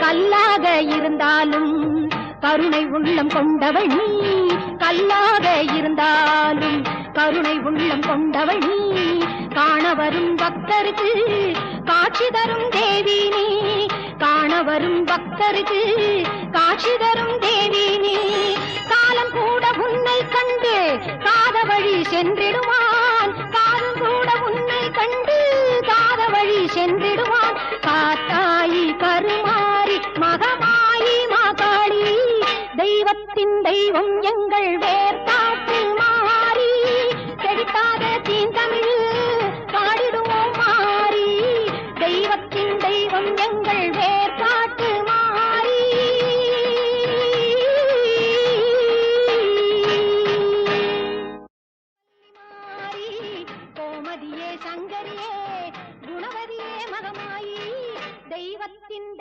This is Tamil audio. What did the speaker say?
கல்லாக இருந்தாலும் கருணை உள்ளம் கொண்டவள் நீ, கல்லாக இருந்தாலும் கருணை உள்ளம் கொண்டவள் நீ. காண வரும் பக்தருக்கு காட்சி தரும் தேவி நீ, காண வரும் பக்தருக்கு காட்சி தரும் தேவி நீ. காலம் கூட உன்னை கண்டு காத வழி சென்றிடுவான், காலம் கூட உன்னை கண்டு காத வழி சென்றிடுவான். காத்தாயி கருமாரி மகமாயி மாகாளி, தெய்வத்தின் தெய்வம் எங்கள்